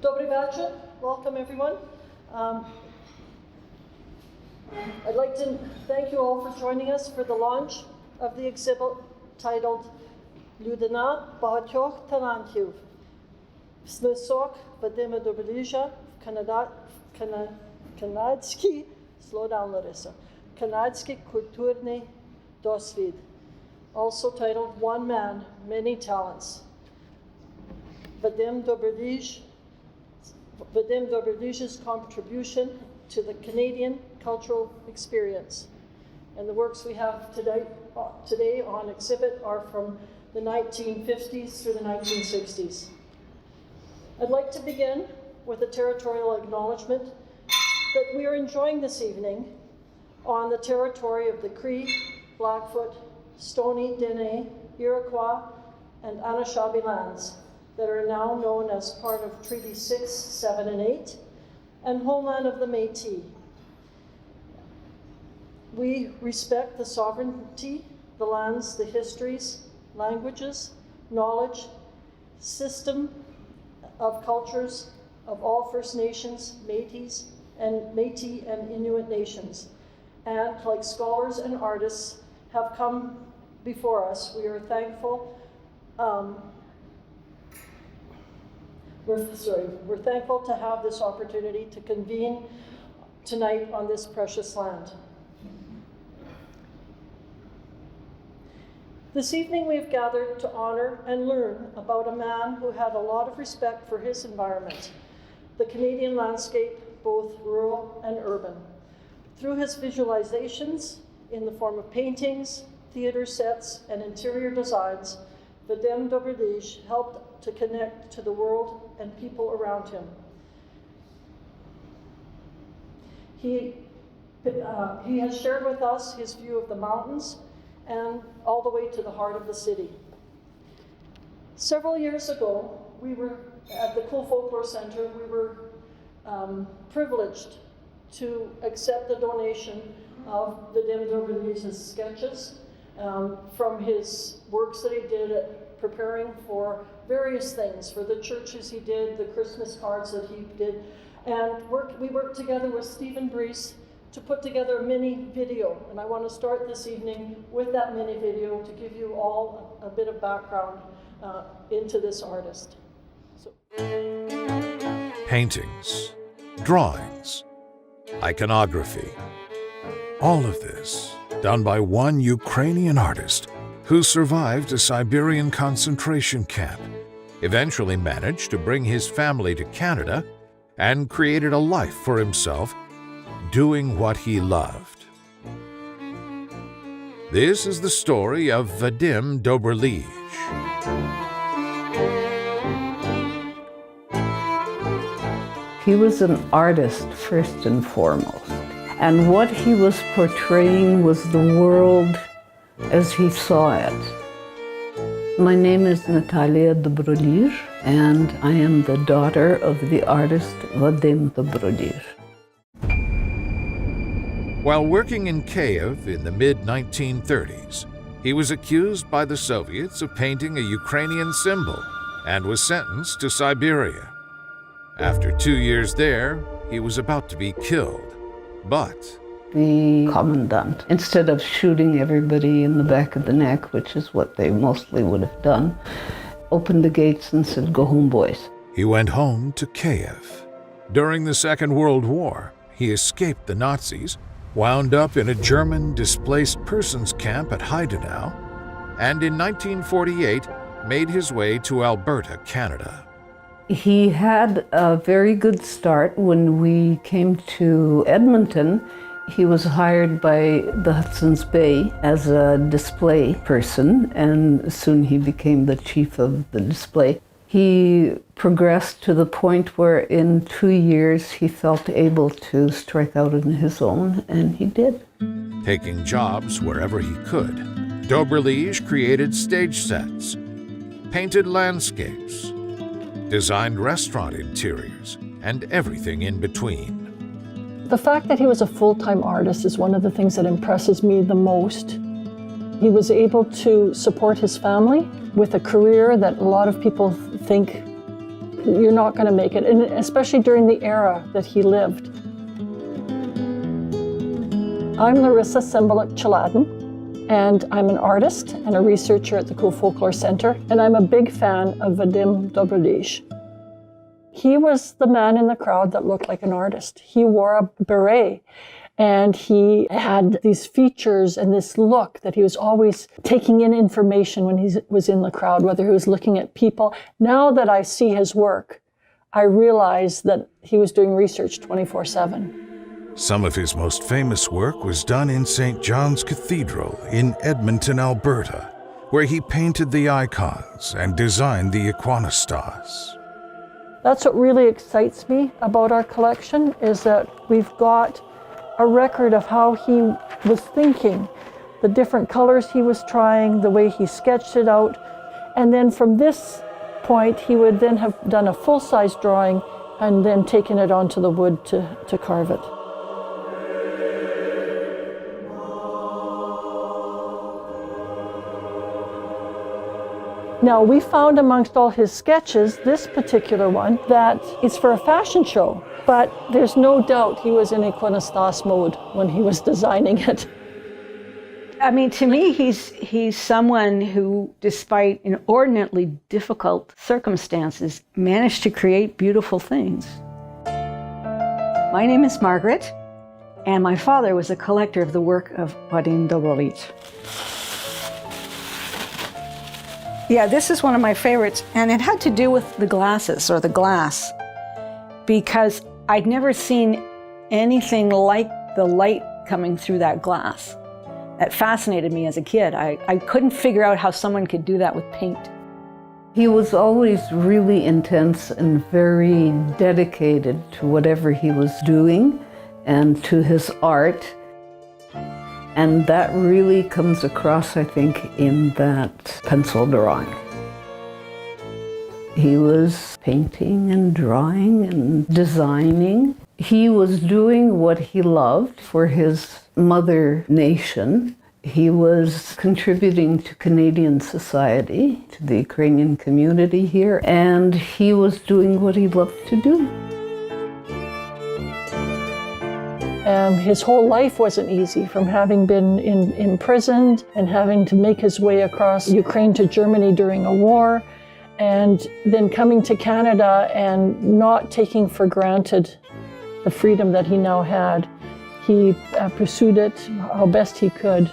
Dobrolige, welcome everyone. I'd like to thank you all for joining us for the launch of the exhibit titled Людина багатьох талантів. Смисок Вадима Доброліжа в канадський, slow down Larissa, канадський культурний досвід, also titled One Man, Many Talents. Вадим Доброліж's contribution to the Canadian cultural experience. And the works we have today on exhibit are from the 1950s through the 1960s. I'd like to begin with a territorial acknowledgement that we are enjoying this evening on the territory of the Cree, Blackfoot, Stoney, Dene, Iroquois, and Anishinaabe lands that are now known as part of Treaty 6, 7, and 8, and homeland of the Métis. We respect the sovereignty, the lands, the histories, languages, knowledge, system of cultures of all First Nations, Métis and Inuit nations. And like scholars and artists have come before us, we are thankful. We're thankful to have this opportunity to convene tonight on this precious land. This evening we've gathered to honor and learn about a man who had a lot of respect for his environment, the Canadian landscape, both rural and urban. Through his visualizations in the form of paintings, theater sets, and interior designs, Vadim Dobrolige helped to connect to the world and people around him. He has shared with us his view of the mountains and all the way to the heart of the city. Several years ago, we were at the Kule Folklore Centre, we were privileged to accept the donation of Vadim Dobrolige's sketches from his works that he did preparing for various things, for the churches he did, the Christmas cards that he did, and we worked together with Stephen Brees to put together a mini video, and I want to start this evening with that mini video to give you all a bit of background into this artist. Paintings, drawings, iconography, all of this done by one Ukrainian artist who survived a Siberian concentration camp, eventually managed to bring his family to Canada, and created a life for himself doing what he loved. This is the story of Vadim Dobrolige. He was an artist first and foremost, and what he was portraying was the world as he saw it. My name is Natalia Dobrolige, and I am the daughter of the artist Vadim Dobrolige. While working in Kiev in the mid-1930s, he was accused by the Soviets of painting a Ukrainian symbol and was sentenced to Siberia. After 2 years there, he was about to be killed, but the commandant, instead of shooting everybody in the back of the neck, which is what they mostly would have done, opened the gates and said, "Go home, boys." He went home to Kiev. During the Second World War, he escaped the Nazis, wound up in a German displaced persons camp at Heidenau, and in 1948 made his way to Alberta, Canada. He had a very good start when we came to Edmonton. He was hired by the Hudson's Bay as a display person, and soon he became the chief of the display. He progressed to the point where in 2 years he felt able to strike out on his own, and he did. Taking jobs wherever he could, Dobrolige created stage sets, painted landscapes, designed restaurant interiors, and everything in between. The fact that he was a full-time artist is one of the things that impresses me the most. He was able to support his family with a career that a lot of people think you're not going to make it, and especially during the era that he lived. I'm Larissa Sembolik-Chaladin, and I'm an artist and a researcher at the Kule Folklore Centre, and I'm a big fan of Vádym Dobrolige. He was the man in the crowd that looked like an artist. He wore a beret, and he had these features and this look that he was always taking in information when he was in the crowd, whether he was looking at people. Now that I see his work, I realize that he was doing research 24/7. Some of his most famous work was done in St. John's Cathedral in Edmonton, Alberta, where he painted the icons and designed the iconostas. That's what really excites me about our collection, is that we've got a record of how he was thinking, the different colors he was trying, the way he sketched it out. And then from this point, he would then have done a full-size drawing and then taken it onto the wood to carve it. Now, we found amongst all his sketches, this particular one, that it's for a fashion show, but there's no doubt he was in iconostas mode when he was designing it. I mean, to me, he's someone who, despite inordinately difficult circumstances, managed to create beautiful things. My name is Margaret, and my father was a collector of the work of Vádym Dobrolige. Yeah, this is one of my favorites, and it had to do with the glasses, or the glass, because I'd never seen anything like the light coming through that glass. It fascinated me as a kid. I couldn't figure out how someone could do that with paint. He was always really intense and very dedicated to whatever he was doing and to his art. And that really comes across, I think, in that pencil drawing. He was painting and drawing and designing. He was doing what he loved for his mother nation. He was contributing to Canadian society, to the Ukrainian community here, and he was doing what he loved to do. His whole life wasn't easy, from having been imprisoned and having to make his way across Ukraine to Germany during a war, and then coming to Canada and not taking for granted the freedom that he now had. He pursued it how best he could,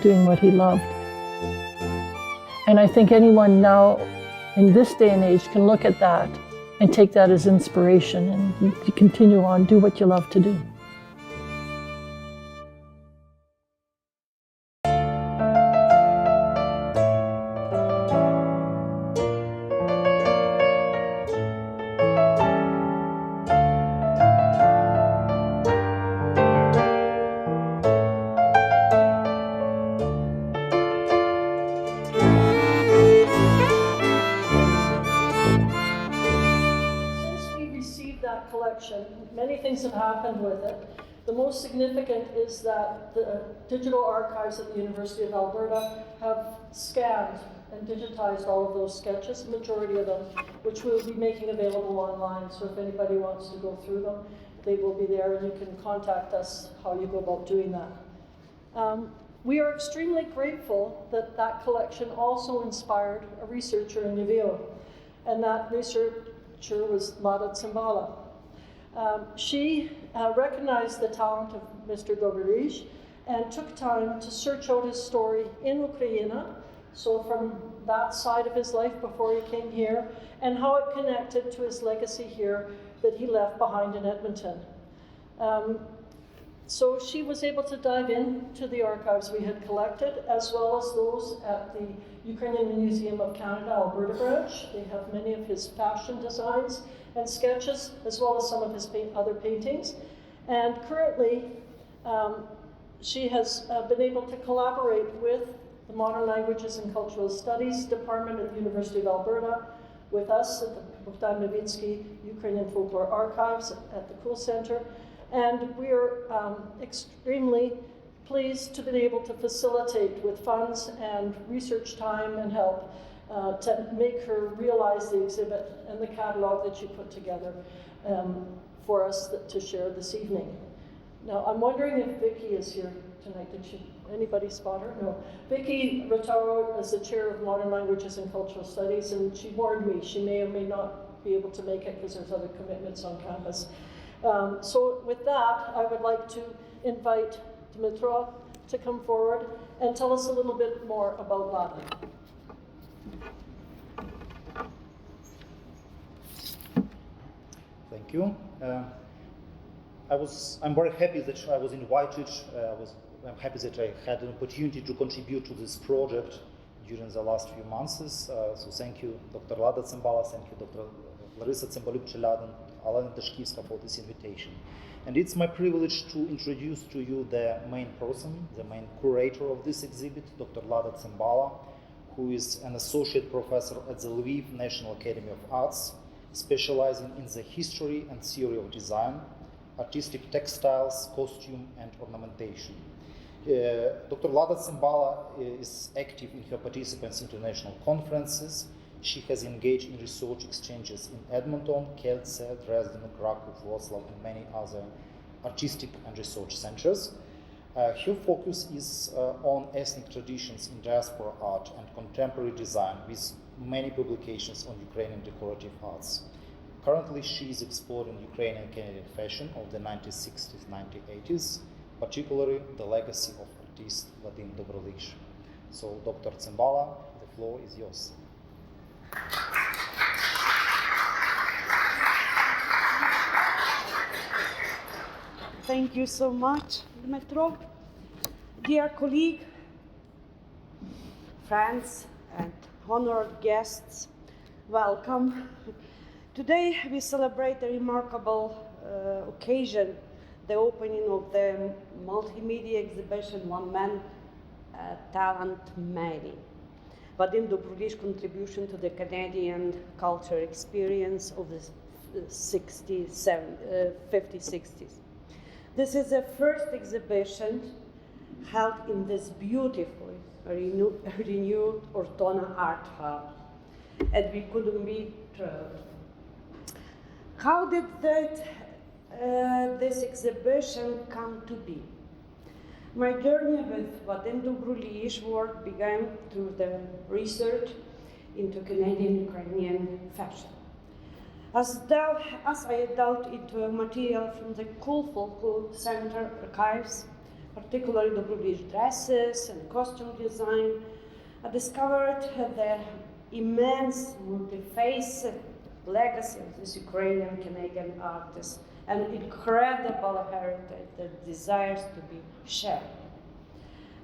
doing what he loved. And I think anyone now, in this day and age, can look at that and take that as inspiration and you continue on, do what you love to do. Many things have happened with it. The most significant is that the digital archives at the University of Alberta have scanned and digitized all of those sketches, the majority of them, which we'll be making available online. So if anybody wants to go through them, they will be there, and you can contact us how you go about doing that. We are extremely grateful that that collection also inspired a researcher in Vegreville, and that researcher was Wadym Dobrolige. She recognized the talent of Mr. Dobrolige and took time to search out his story in Ukraine, so from that side of his life before he came here, and how it connected to his legacy here that he left behind in Edmonton. So she was able to dive into the archives we had collected, as well as those at the Ukrainian Museum of Canada, Alberta branch. They have many of his fashion designs and sketches, as well as some of his other paintings. And currently, she has been able to collaborate with the Modern Languages and Cultural Studies Department at the University of Alberta, with us at the Wadym Dobrolige Ukrainian Folklore Archives at the Kule Centre. And we are extremely pleased to be able to facilitate with funds and research time and help to make her realize the exhibit and the catalog that she put together for us to share this evening. Now, I'm wondering if Vicky is here tonight. Did anybody spot her? No. Vicky Rotaro is the chair of Modern Languages and Cultural Studies, and she warned me she may or may not be able to make it because there's other commitments on campus. So with that, I would like to invite Dimitra to come forward and tell us a little bit more about Lada. Thank you. I'm very happy that I was invited. I'm happy that I had an opportunity to contribute to this project during the last few months. So thank you, Dr. Lada Tsembala, thank you, Dr. Larissa Tsembaluk-Chelad and Alana Dashkivska for this invitation. And it's my privilege to introduce to you the main person, the main curator of this exhibit, Dr. Lada Tsembala, who is an associate professor at the Lviv National Academy of Arts, specializing in the history and theory of design, artistic textiles, costume, and ornamentation. Dr. Lada Tsembala is active in her participants' international conferences. She has engaged in research exchanges in Edmonton, Kielce, Dresden, Krakow, Wrocław, and many other artistic and research centers. Her focus is on ethnic traditions in diaspora art and contemporary design, with many publications on Ukrainian decorative arts. Currently, she is exploring Ukrainian-Canadian fashion of the 1960s, 1980s, particularly the legacy of artist Vladimir Dobrolige. So, Dr. Tsembala, the floor is yours. Thank you so much, Dmytro. Dear colleague, friends, and honored guests, welcome. Today we celebrate a remarkable occasion, the opening of the multimedia exhibition One Man, Talent Many. Vadim Dobrolige's contribution to the Canadian culture experience of the 50s-60s. This is the first exhibition held in this beautifully renewed Ortona Art Hub, and we couldn't be thrilled. How did this exhibition come to be? My journey with Vladimir Dobrolige's work began through the research into Canadian-Ukrainian fashion. As I delved into material from the Kule Folklore Centre archives, particularly Dobrolige dresses and costume design, I discovered the immense multifaceted legacy of this Ukrainian-Canadian artist, an incredible heritage that desires to be shared.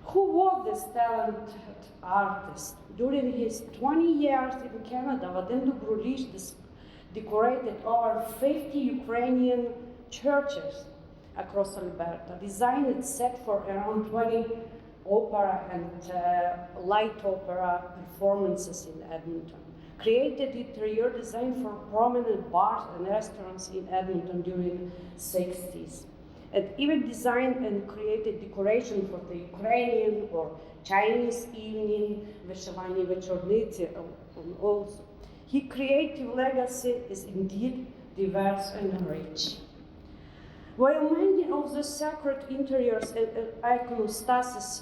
Who was this talented artist? During his 20 years in Canada, Vladimir Dobrolige decorated over 50 Ukrainian churches across Alberta, designed and set for around 20 opera and light opera performances in Edmonton, created interior design for prominent bars and restaurants in Edmonton during the 60s, and even designed and created decoration for the Ukrainian or Chinese evening, Vishivani Vechornitsi also. His creative legacy is indeed diverse and rich. While many of the sacred interiors and iconostasis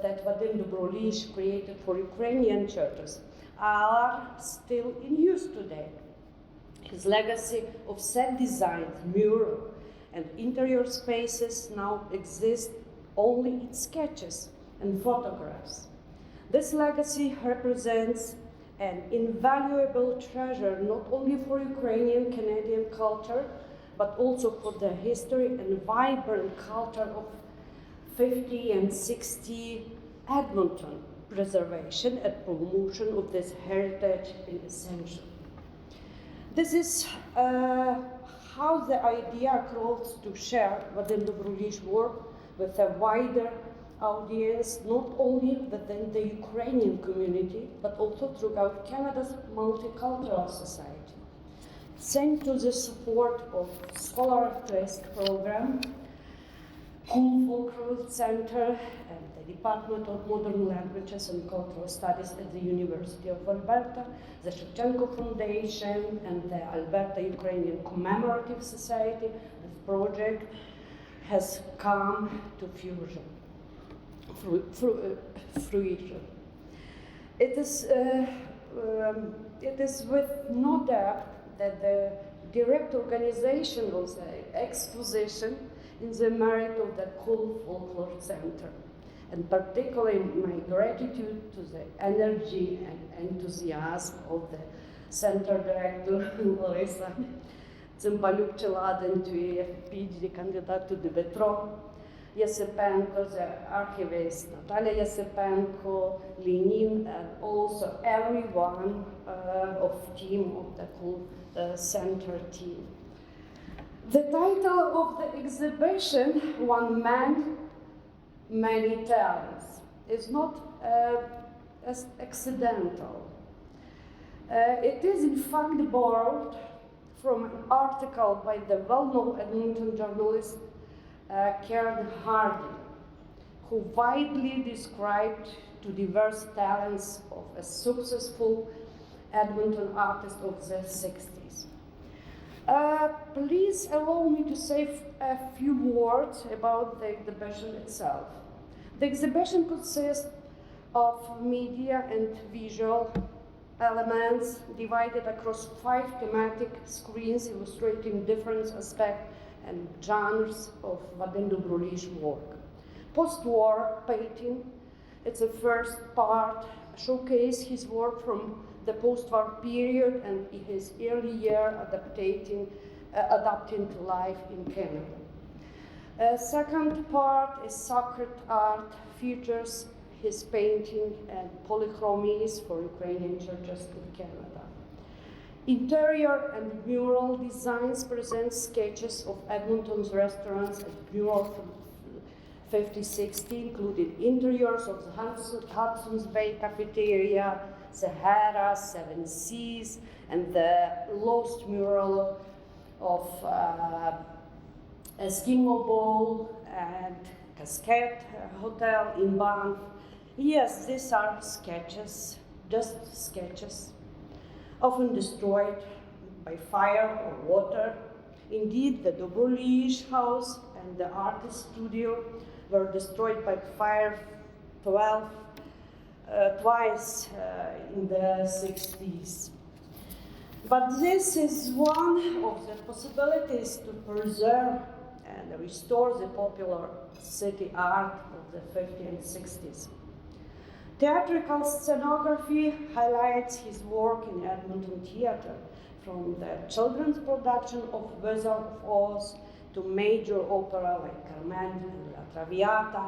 that Vadim Dobrolige created for Ukrainian churches are still in use today, his legacy of set designs, mural, and interior spaces now exist only in sketches and photographs. This legacy represents an invaluable treasure not only for Ukrainian-Canadian culture, but also for the history and vibrant culture of 50 and 60 Edmonton. Preservation and promotion of this heritage is essential. This is how the idea grows to share Vadim Dobrolige's work with a wider audience, not only within the Ukrainian community, but also throughout Canada's multicultural society. Thanks to the support of Scholar at Risk program, Kule Folklore Centre and the Department of Modern Languages and Cultural Studies at the University of Alberta, the Shevchenko Foundation, and the Alberta Ukrainian Commemorative Society. This project has come to fruition. It is with no doubt that the direct organization of the exposition in the merit of the Kule Folklore Centre, and particularly my gratitude to the energy and enthusiasm of the center director, Larissa Цимбалюк-Челадин, to PhD candidate to Dmytro Yasipenko, the archivist Natalia Yasipenko, Lenin, and also everyone of team of the Kule Center team. The title of the exhibition, One Man, Many Talents, is not as accidental. It is in fact borrowed from an article by the well-known Edmonton journalist Karen Hardy, who widely described the diverse talents of a successful Edmonton artist of the 60s. Please allow me to say a few words about the exhibition itself. The exhibition consists of media and visual elements divided across 5 thematic screens illustrating different aspects and genres of Вадим Доброліж's work. Post-war painting, it's the first part, showcase his work from the post-war period and his early year adapting to life in Canada. Second part is sacred art, features his painting and polychromies for Ukrainian churches in Canada. Interior and mural designs present sketches of Edmonton's restaurants and mural from 50-60, including interiors of the Hudson's Bay Cafeteria, Sahara, Seven Seas, and the lost mural of Eskimo Bowl and Cascade Hotel in Banff. Yes, these are sketches, just sketches, often destroyed by fire or water. Indeed, the Dobrolige house and the artist studio were destroyed by fire twice in the 60s. But this is one of the possibilities to preserve and restore the popular city art of the 50s and 60s. Theatrical scenography highlights his work in Edmonton theatre, from the children's production of Wizard of Oz to major opera like Carmen and La Traviata,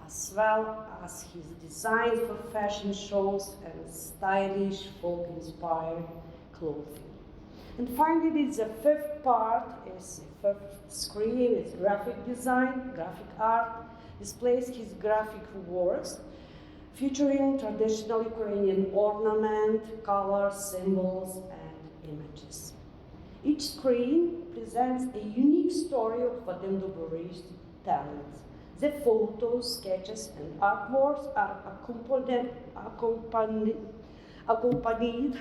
as well as his designs for fashion shows and stylish folk-inspired clothing. And finally, the fifth part is the fifth screen, is graphic design, graphic art, displays his graphic works, featuring traditional Ukrainian ornament, colors, symbols, and images. Each screen presents a unique story of Вадим Доброліж's talents. The photos, sketches, and artworks are accompanied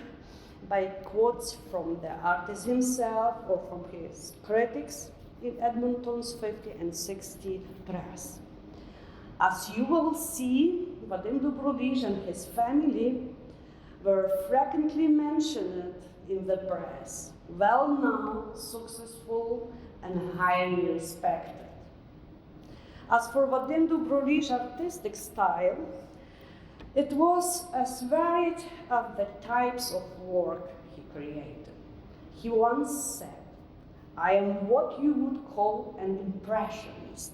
by quotes from the artist himself or from his critics in Edmonton's 50 and 60 press. As you will see, Вадим Доброліж and his family were frequently mentioned in the press, well-known, successful, and highly respected. As for Вадим Доброліж's artistic style, it was as varied as the types of work he created. He once said, "I am what you would call an impressionist.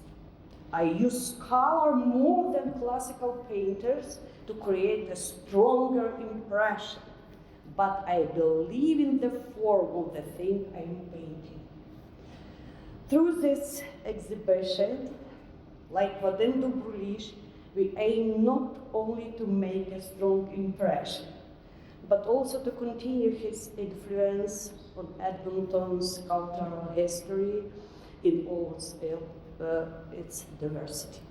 I use color more than classical painters to create a stronger impression, but I believe in the form of the thing I am painting." Through this exhibition, like Вадим Доброліж, we aim not only to make a strong impression, but also to continue his influence on Edmonton's cultural history in all its its diversity.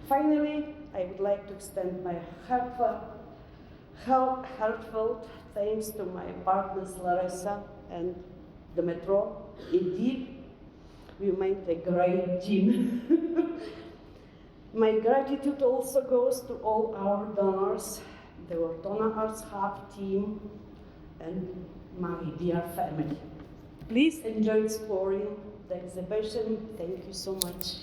Finally, I would like to extend my heartfelt thanks to my partners Larissa and the Metro. Indeed, we made a great team. My gratitude also goes to all our donors, the Ortona Arts Hub team, and my dear family. Please enjoy exploring the exhibition. Thank you so much.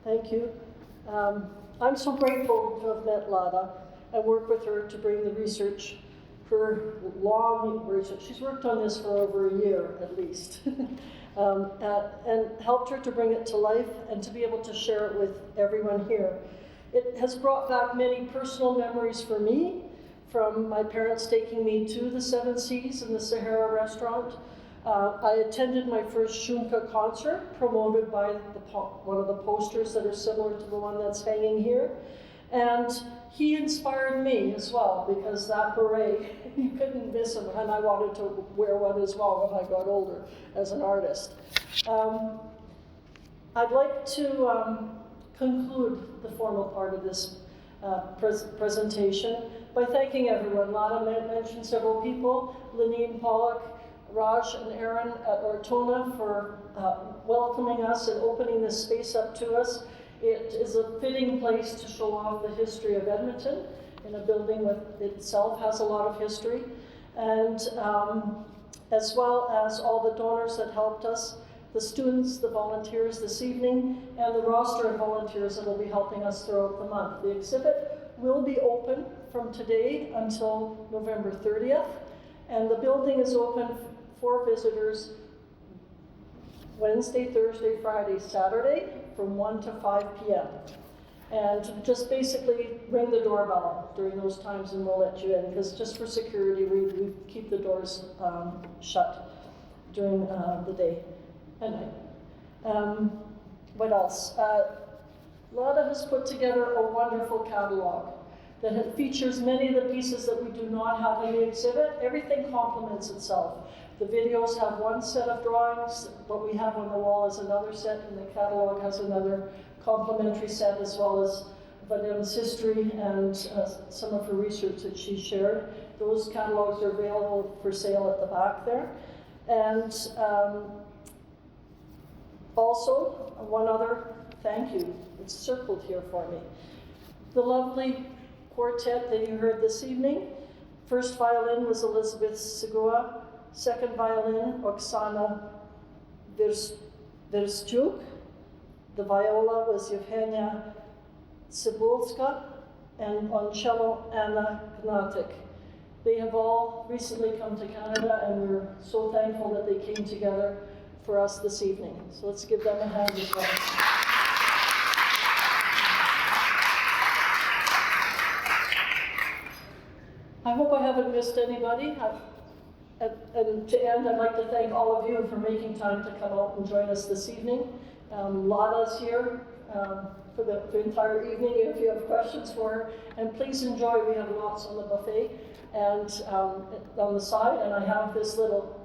Thank you. I'm so grateful to have met Lada and worked with her to bring the research, her long research. She's worked on this for over a year at least, and helped her to bring it to life and to be able to share it with everyone here. It has brought back many personal memories for me, from my parents taking me to the Seven Seas and the Sahara restaurant. I attended my first Shumka concert, promoted by one of the posters that are similar to the one that's hanging here. And he inspired me as well, because that beret, you couldn't miss him, and I wanted to wear one as well when I got older as an artist. I'd like to conclude the formal part of this presentation by thanking everyone. Lada mentioned several people, Lenine Pollock, Raj and Aaron at Ortona for welcoming us and opening this space up to us. It is a fitting place to show off the history of Edmonton in a building that itself has a lot of history, and as well as all the donors that helped us, the students, the volunteers this evening, and the roster of volunteers that will be helping us throughout the month. The exhibit will be open from today until November 30th, and the building is open for visitors Wednesday, Thursday, Friday, Saturday from 1 to 5 p.m. And just basically ring the doorbell during those times and we'll let you in, because just for security, we keep the doors shut during the day and night. What else? Lada has put together a wonderful catalog that features many of the pieces that we do not have in the exhibit. Everything complements itself. The videos have one set of drawings, what we have on the wall is another set, and the catalog has another complementary set, as well as Vadim's history and some of her research that she shared. Those catalogs are available for sale at the back there. And also, one other thank you, it's circled here for me. The lovely quartet that you heard this evening. First violin was Elizabeth Segura, second violin, Oksana Verstyuk. The viola was Yevgenia Cibulska, and on cello, Anna Gnatic. They have all recently come to Canada, and we're so thankful that they came together for us this evening. So let's give them a hand as well. I hope I haven't missed anybody. And to end, I'd like to thank all of you for making time to come out and join us this evening. Lada's here for the entire evening if you have questions for her. And please enjoy, we have lots on the buffet and on the side. And I have this little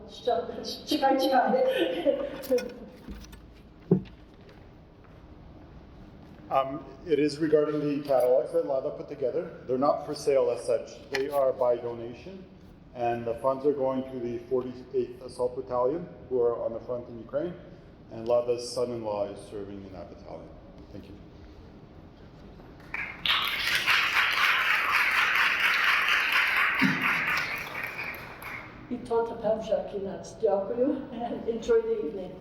It is regarding the catalogs that Lada put together. They're not for sale as such. They are by donation. And the funds are going to the 48th Assault Battalion, who are on the front in Ukraine, and Lada's son-in-law is serving in that battalion. Thank you. І то тепер вже кінець. Дякую, and enjoy the evening.